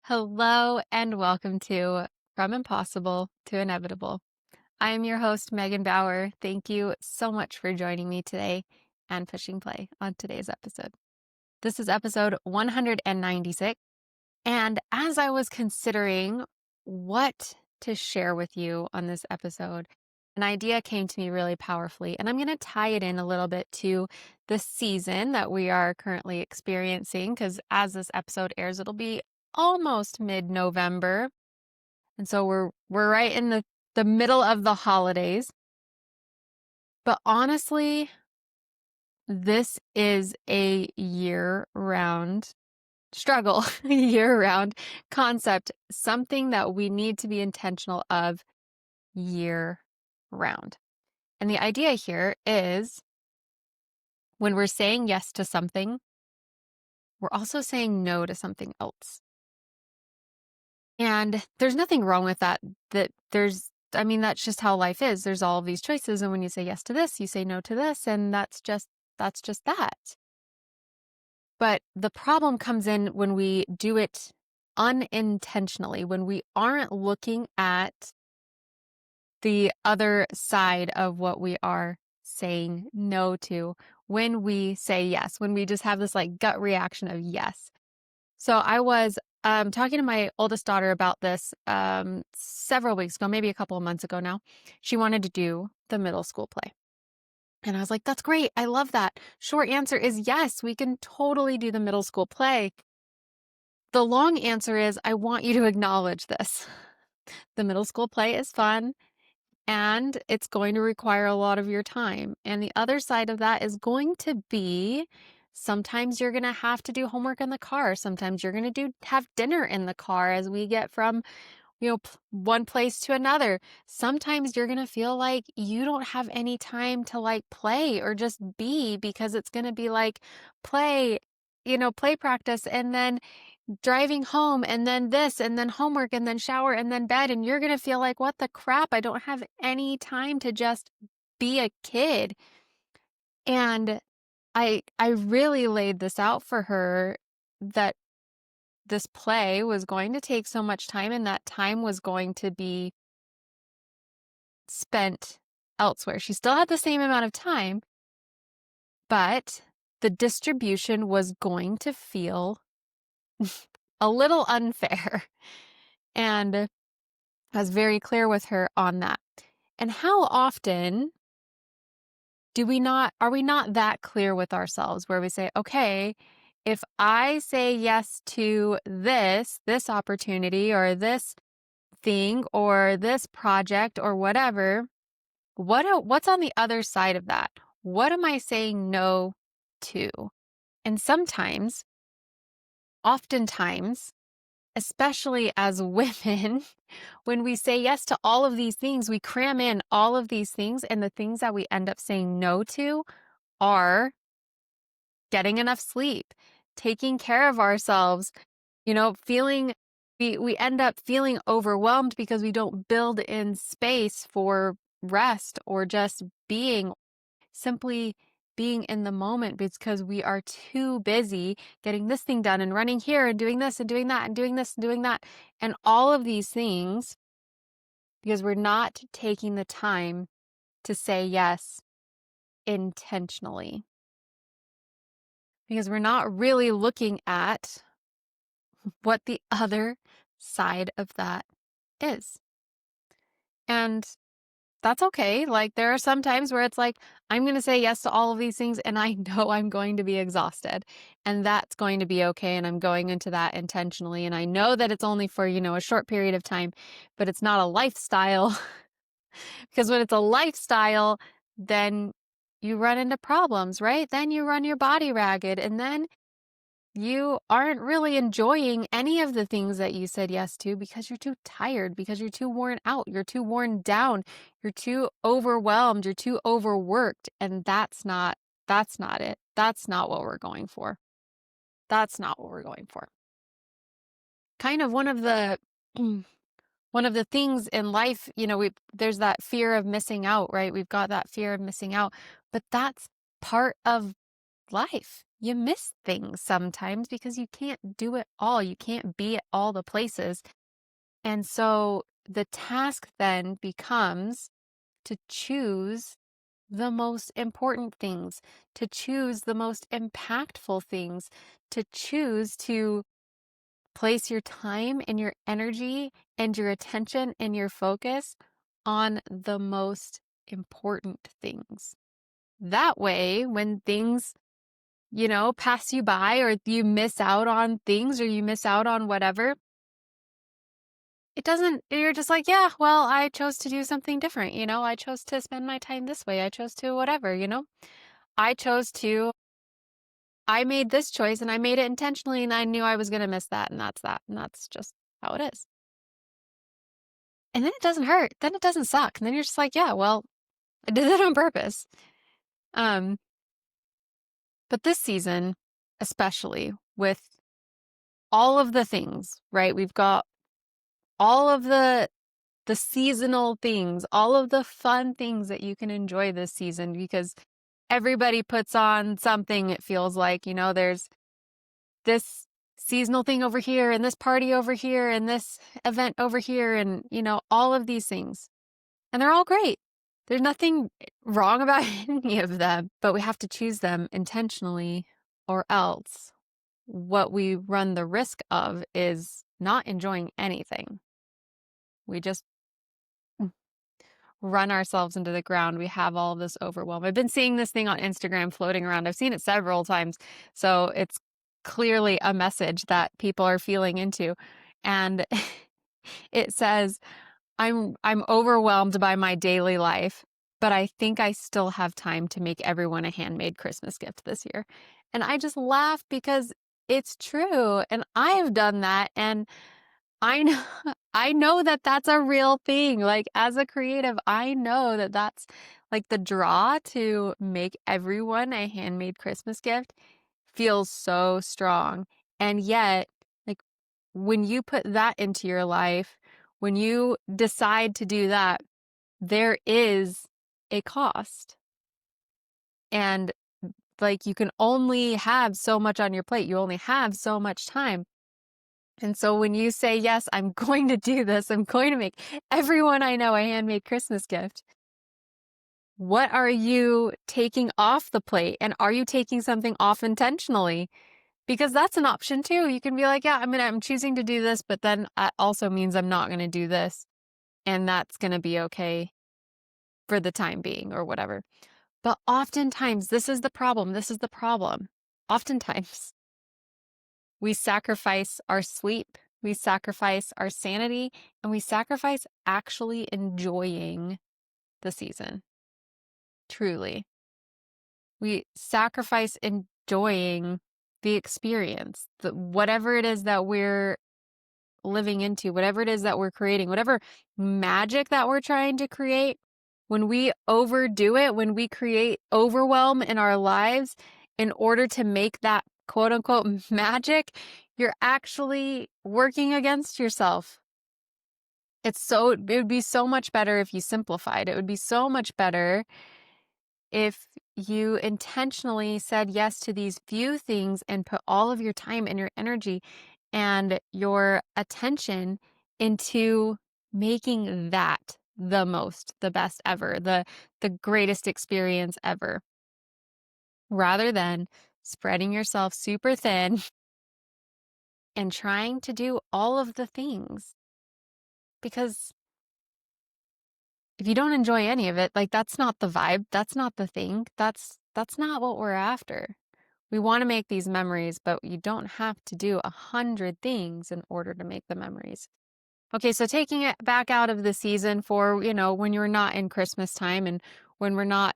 Hello and welcome to From Impossible to Inevitable. I am your host, Megan Bauer. Thank you so much for joining me today and pushing play on today's episode. This is episode 196. And as I was considering what to share with you on this episode, an idea came to me really powerfully. And I'm going to tie it in a little bit to the season that we are currently experiencing, because as this episode airs, it'll be almost mid-November. And so we're right in the middle of the holidays. But honestly, this is a year-round struggle, year-round concept, something that we need to be intentional of year-round. And the idea here is when we're saying yes to something, we're also saying no to something else. And there's nothing wrong with that. That's just how life is. There's all of these choices. And when you say yes to this, you say no to this. And that's just that. But the problem comes in when we do it unintentionally, when we aren't looking at the other side of what we are saying no to when we say yes, when we just have this like gut reaction of yes. So I was talking to my oldest daughter about this several weeks ago, maybe a couple of months ago now. She wanted to do the middle school play. And I was like, that's great. I love that. Short answer is yes, we can totally do the middle school play. The long answer is I want you to acknowledge this. The middle school play is fun and it's going to require a lot of your time. And the other side of that is going to be sometimes you're going to have to do homework in the car. Sometimes you're going to have dinner in the car as we get from one place to another. Sometimes you're going to feel like you don't have any time to like play or just be because it's going to be like play practice and then driving home and then this and then homework and then shower and then bed. And you're going to feel like, what the crap? I don't have any time to just be a kid. And I really laid this out for her that this play was going to take so much time and that time was going to be spent elsewhere. She still had the same amount of time, but the distribution was going to feel a little unfair. And I was very clear with her on that. And how often are we not that clear with ourselves where we say, okay, if I say yes to this opportunity or this thing or this project or whatever, what's on the other side of that? What am I saying no to? And oftentimes, especially as women, when we say yes to all of these things, we cram in all of these things, and the things that we end up saying no to are getting enough sleep, taking care of ourselves, we end up feeling overwhelmed because we don't build in space for rest or just simply being in the moment because we are too busy getting this thing done and running here and doing this and doing that and doing this and doing that. And all of these things because we're not taking the time to say yes intentionally. Because we're not really looking at what the other side of that is. And that's okay. Like there are some times where it's like, I'm going to say yes to all of these things and I know I'm going to be exhausted and that's going to be okay. And I'm going into that intentionally. And I know that it's only for, a short period of time, but it's not a lifestyle because when it's a lifestyle, then you run into problems, right? Then you run your body ragged and then you aren't really enjoying any of the things that you said yes to because you're too tired, because you're too worn out, you're too worn down, you're too overwhelmed, you're too overworked. And that's not it. That's not what we're going for. That's not what we're going for. Kind of one of the things in life, there's that fear of missing out, right? We've got that fear of missing out, but that's part of life. you miss things sometimes because you can't do it all. You can't be at all the places. And so the task then becomes to choose the most important things, to choose the most impactful things, to choose to place your time and your energy and your attention and your focus on the most important things. That way, when things, pass you by, or you miss out on things, or you miss out on whatever, you're just like, yeah, well, I chose to do something different. I chose to spend my time this way. I chose to whatever, I chose to, I made this choice and I made it intentionally and I knew I was going to miss that. And that's that. And that's just how it is. And then it doesn't hurt. Then it doesn't suck. And then you're just like, yeah, well, I did it on purpose. Um, but this season, especially with all of the things, right? We've got all of the seasonal things, all of the fun things that you can enjoy this season because everybody puts on something, it feels like, there's this seasonal thing over here and this party over here and this event over here and, all of these things. And they're all great. There's nothing wrong about any of them, but we have to choose them intentionally or else what we run the risk of is not enjoying anything. We just run ourselves into the ground. We have all of this overwhelm. I've been seeing this thing on Instagram floating around. I've seen it several times. So it's clearly a message that people are feeling into. And it says, I'm overwhelmed by my daily life, but I think I still have time to make everyone a handmade Christmas gift this year. And I just laugh because it's true. And I have done that. And I know, I know that that's a real thing. Like as a creative, I know that that's like the draw to make everyone a handmade Christmas gift feels so strong. And yet, like when you put that into your life, when you decide to do that, there is a cost. And like you can only have so much on your plate. You only have so much time. And so when you say, yes, I'm going to do this, I'm going to make everyone I know a handmade Christmas gift, what are you taking off the plate? And are you taking something off intentionally? Because that's an option too. You can be like, yeah, I'm choosing to do this, but then that also means I'm not going to do this. And that's going to be okay for the time being or whatever. But oftentimes, this is the problem. This is the problem. Oftentimes, we sacrifice our sleep, we sacrifice our sanity, and we sacrifice actually enjoying the season. Truly. We sacrifice enjoying the experience, whatever it is that we're living into, whatever it is that we're creating, whatever magic that we're trying to create. When we overdo it, when we create overwhelm in our lives in order to make that quote unquote magic, you're actually working against yourself. It would be so much better if you simplified. It would be so much better if you intentionally said yes to these few things and put all of your time and your energy and your attention into making that the best ever, the greatest experience ever, rather than spreading yourself super thin and trying to do all of the things. Because if you don't enjoy any of it, like that's not the vibe, that's not the thing, that's not what we're after. We want to make these memories, but you don't have to do 100 things in order to make the memories. Okay, so taking it back out of the season for, when you're not in Christmas time and when we're not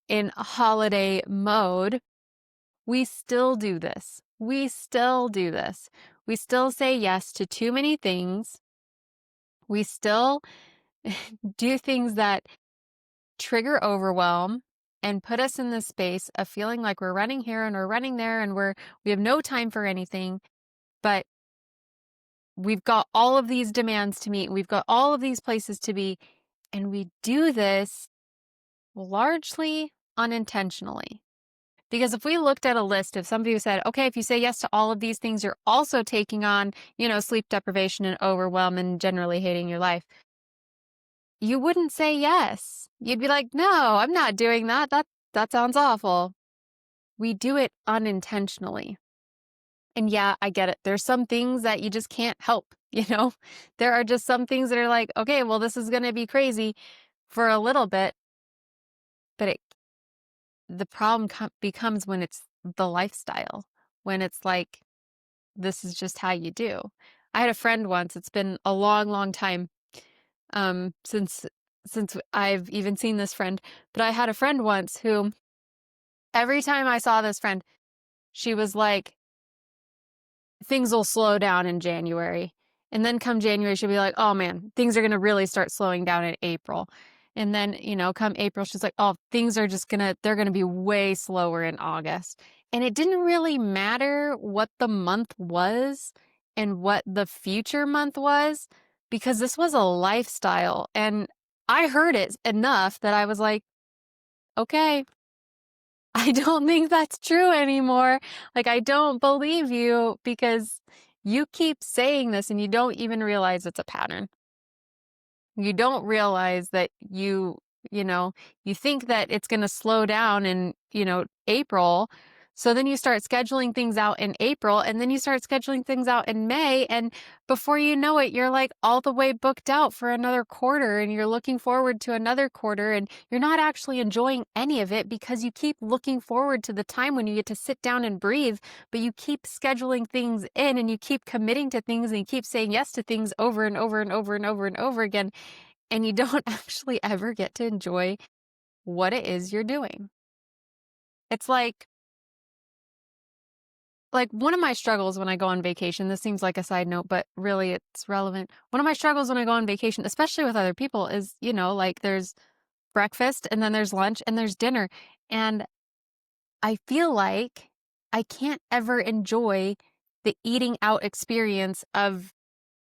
in holiday mode, we still do this. We still do this. We still say yes to too many things. We still do things that trigger overwhelm and put us in this space of feeling like we're running here and we're running there and we have no time for anything, but we've got all of these demands to meet. We've got all of these places to be, and we do this largely unintentionally. Because if we looked at a list of somebody who said, okay, if you say yes to all of these things, you're also taking on, sleep deprivation and overwhelm and generally hating your life, you wouldn't say yes. You'd be like, no, I'm not doing that. That sounds awful. We do it unintentionally. And yeah, I get it. There's some things that you just can't help, you know? There are just some things that are like, okay, well, this is going to be crazy for a little bit, but the problem becomes when it's the lifestyle, when it's like, this is just how you do. I had a friend once, it's been a long, long time since I've even seen this friend, but I had a friend once who every time I saw this friend, she was like, things will slow down in January. And then come January, she'll be like, oh man, things are going to really start slowing down in April. And then, come April, she's like, oh, they're going to be way slower in August. And it didn't really matter what the month was and what the future month was, because this was a lifestyle. And I heard it enough that I was like, okay, I don't think that's true anymore. Like, I don't believe you because you keep saying this and you don't even realize it's a pattern. You don't realize that you know, you think that it's going to slow down in, April. So then you start scheduling things out in April and then you start scheduling things out in May. And before you know it, you're like all the way booked out for another quarter and you're looking forward to another quarter and you're not actually enjoying any of it because you keep looking forward to the time when you get to sit down and breathe, but you keep scheduling things in and you keep committing to things and you keep saying yes to things over and over and over and over and over again. And you don't actually ever get to enjoy what it is you're doing. It's like one of my struggles when I go on vacation, this seems like a side note, but really it's relevant. One of my struggles when I go on vacation, especially with other people, is, like there's breakfast and then there's lunch and there's dinner. And I feel like I can't ever enjoy the eating out experience of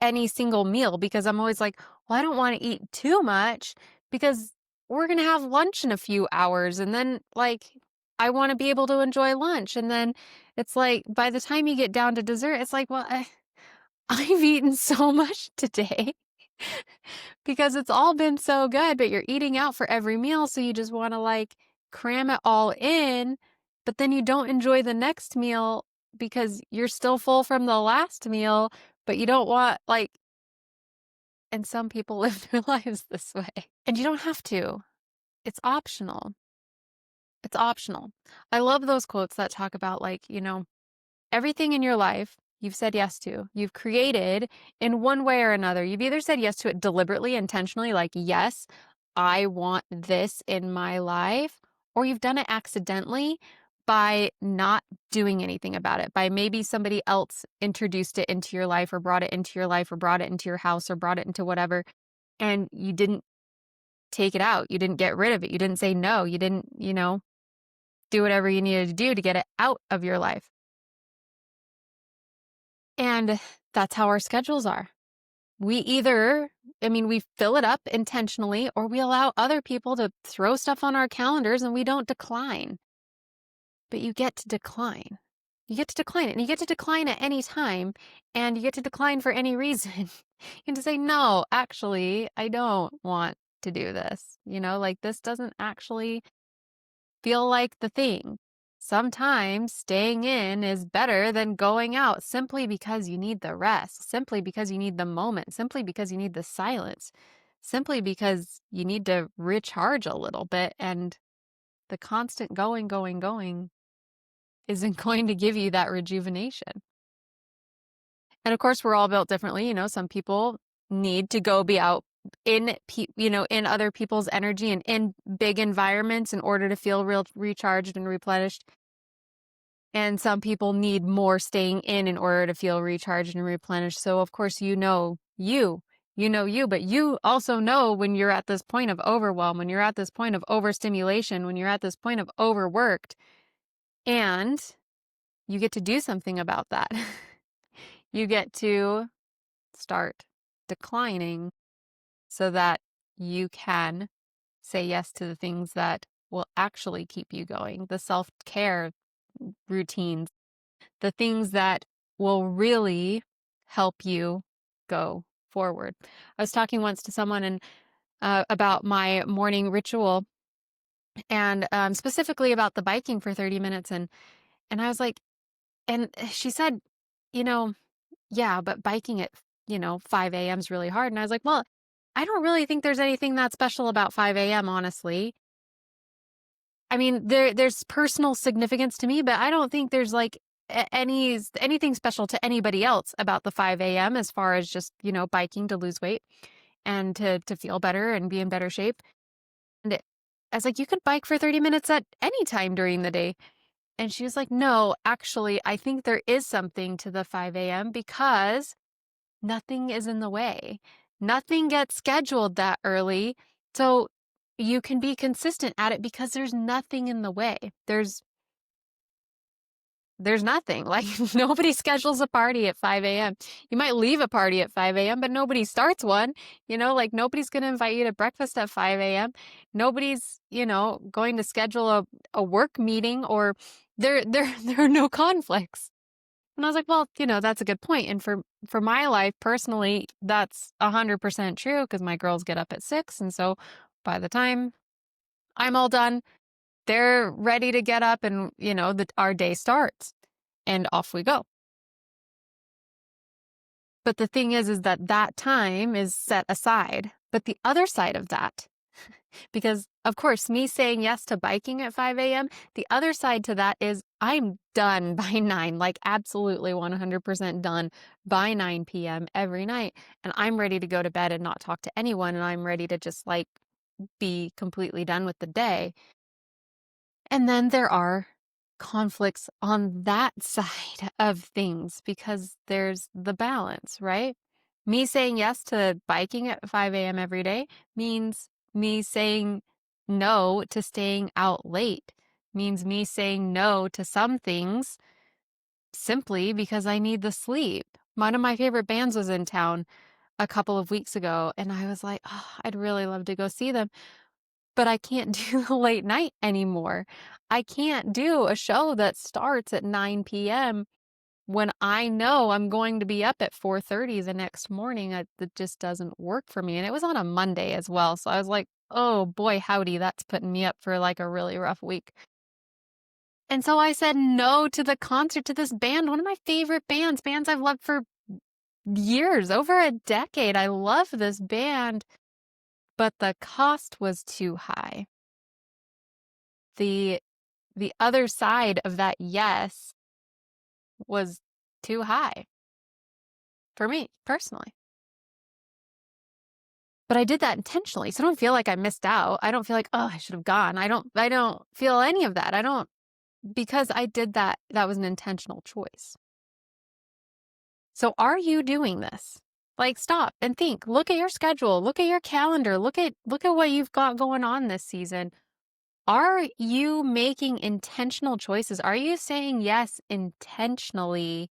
any single meal because I'm always like, well, I don't want to eat too much because we're going to have lunch in a few hours. And then, like, I want to be able to enjoy lunch. And then it's like, by the time you get down to dessert, it's like, well, I've eaten so much today because it's all been so good, but you're eating out for every meal. So you just want to like cram it all in, but then you don't enjoy the next meal because you're still full from the last meal, but you don't want like, and some people live their lives this way. And you don't have to. It's optional. It's optional. I love those quotes that talk about like, everything in your life you've said yes to, you've created in one way or another. You've either said yes to it deliberately, intentionally, like, yes, I want this in my life, or you've done it accidentally by not doing anything about it, by maybe somebody else introduced it into your life or brought it into your life or brought it into your house or brought it into whatever, and you didn't take it out. You didn't get rid of it. You didn't say no. You didn't, do whatever you needed to do to get it out of your life. And that's how our schedules are. We fill it up intentionally or we allow other people to throw stuff on our calendars and we don't decline. But you get to decline. You get to decline it and you get to decline at any time and you get to decline for any reason. You get to say, no, actually, I don't want to do this. Like this doesn't actually feel like the thing. Sometimes staying in is better than going out simply because you need the rest, simply because you need the moment, simply because you need the silence, simply because you need to recharge a little bit. And the constant going, going, going isn't going to give you that rejuvenation. And of course, we're all built differently. Some people need to go be out in other people's energy and in big environments in order to feel real recharged and replenished. And some people need more staying in order to feel recharged and replenished. So of course, but you also know when you're at this point of overwhelm, when you're at this point of overstimulation, when you're at this point of overworked, and you get to do something about that. You get to start declining so that you can say yes to the things that will actually keep you going, the self-care routines, the things that will really help you go forward. I was talking once to someone and about my morning ritual and specifically about the biking for 30 minutes and I was like, and she said, you know, yeah, but biking at 5 a.m. is really hard. And I was like, well, I don't really think there's anything that special about 5 a.m., honestly. I mean, there's personal significance to me, but I don't think there's like anything special to anybody else about the 5 a.m. as far as just, biking to lose weight and to feel better and be in better shape. And I was like, you could bike for 30 minutes at any time during the day. And she was like, no, actually, I think there is something to the 5 a.m. because nothing is in the way. Nothing gets scheduled that early. So you can be consistent at it because there's nothing in the way. There's nothing. Like nobody schedules a party at 5 a.m. You might leave a party at 5 a.m., but nobody starts one. Like nobody's going to invite you to breakfast at 5 a.m. Nobody's, going to schedule a work meeting or there are no conflicts. And I was like, well, that's a good point. And for my life personally, that's 100% true because my girls get up at 6. And so by the time I'm all done, they're ready to get up and, our day starts and off we go. But the thing is that time is set aside. But the other side of that, because of course, me saying yes to biking at 5 a.m., the other side to that is I'm done by 9, like absolutely 100% done by 9 p.m. every night. And I'm ready to go to bed and not talk to anyone. And I'm ready to just like be completely done with the day. And then there are conflicts on that side of things because there's the balance, right? Me saying yes to biking at 5 a.m. every day means me saying no to staying out late, means me saying no to some things simply because I need the sleep. One of my favorite bands was in town a couple of weeks ago, and I was like, oh, I'd really love to go see them. But I can't do the late night anymore. I can't do a show that starts at 9 p.m. when I know I'm going to be up at 4:30 the next morning. That just doesn't work for me. And it was on a Monday as well. So I was like, oh boy, howdy, that's putting me up for like a really rough week. And so I said no to the concert to this band, one of my favorite bands I've loved for years, over a decade. I love this band, but the cost was too high. The the other side of that yes was too high for me personally. But I did that intentionally. So I don't feel like I missed out. I don't feel like, oh, I should have gone. I don't feel any of that. I don't because I did that. That was an intentional choice. So are you doing this? Like stop and think. Look at your schedule. Look at your calendar. Look at what you've got going on this season. Are you making intentional choices? Are you saying yes intentionally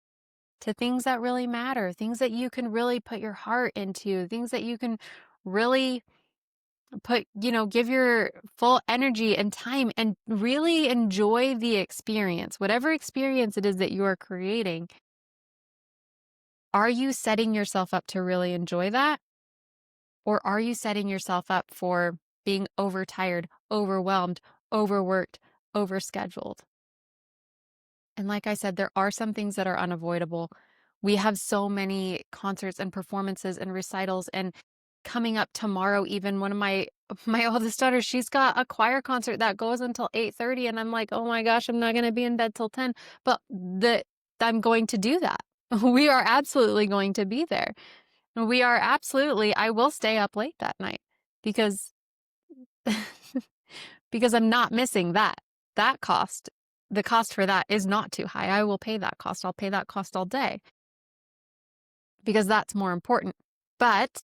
to things that really matter, things that you can really put your heart into, things that you can really give your full energy and time and really enjoy the experience, whatever experience it is that you are creating? Are you setting yourself up to really enjoy that? Or are you setting yourself up for being overtired, overwhelmed, overworked, overscheduled? And like I said, there are some things that are unavoidable. We have so many concerts and performances and recitals and coming up tomorrow, even one of my oldest daughters, she's got a choir concert that goes until 8:30 and I'm like, "Oh my gosh, I'm not going to be in bed till 10." But I'm going to do that. We are absolutely going to be there. I will stay up late that night because because I'm not missing that cost. The cost for that is not too high. I will pay that cost. I'll pay that cost all day because that's more important. But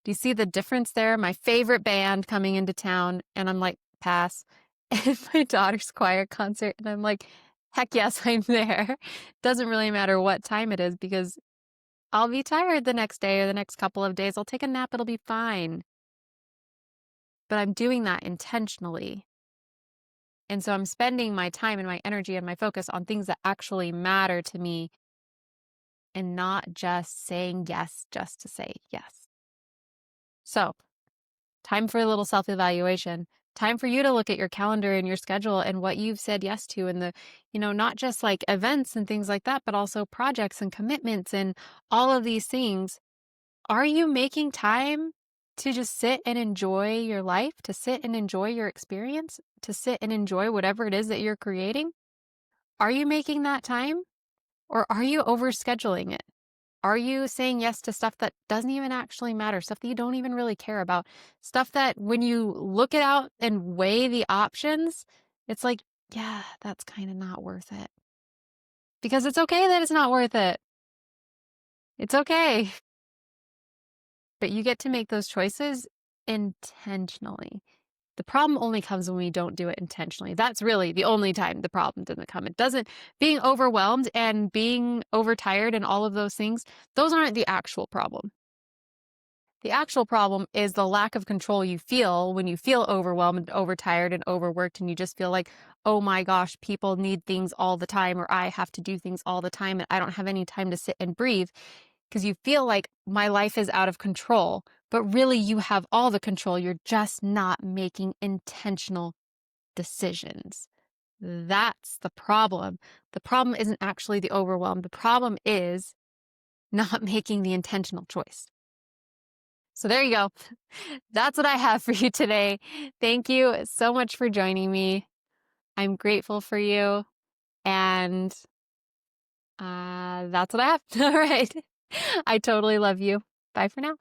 do you see the difference there? My favorite band coming into town, and I'm like, pass. And my daughter's choir concert, and I'm like, heck yes, I'm there. Doesn't really matter what time it is because I'll be tired the next day or the next couple of days. I'll take a nap. It'll be fine. But I'm doing that intentionally. And so I'm spending my time and my energy and my focus on things that actually matter to me and not just saying yes just to say yes. So, time for a little self evaluation. Time for you to look at your calendar and your schedule and what you've said yes to, and not just like events and things like that, but also projects and commitments and all of these things. Are you making time to just sit and enjoy your life, to sit and enjoy your experience, to sit and enjoy whatever it is that you're creating? Are you making that time, or are you overscheduling it? Are you saying yes to stuff that doesn't even actually matter, stuff that you don't even really care about, stuff that when you look it out and weigh the options, it's like, yeah, that's kind of not worth it. Because it's okay that it's not worth it. It's okay. But you get to make those choices intentionally. The problem only comes when we don't do it intentionally. That's really the only time the problem doesn't come. It doesn't, being overwhelmed and being overtired and all of those things, those aren't the actual problem. The actual problem is the lack of control you feel when you feel overwhelmed, overtired, and overworked, and you just feel like, oh my gosh, people need things all the time, or I have to do things all the time, and I don't have any time to sit and breathe, because you feel like my life is out of control. But really, you have all the control. You're just not making intentional decisions. That's the problem. The problem isn't actually the overwhelm. The problem is not making the intentional choice. So there you go. That's what I have for you today. Thank you so much for joining me. I'm grateful for you. And that's what I have. All right. I totally love you. Bye for now.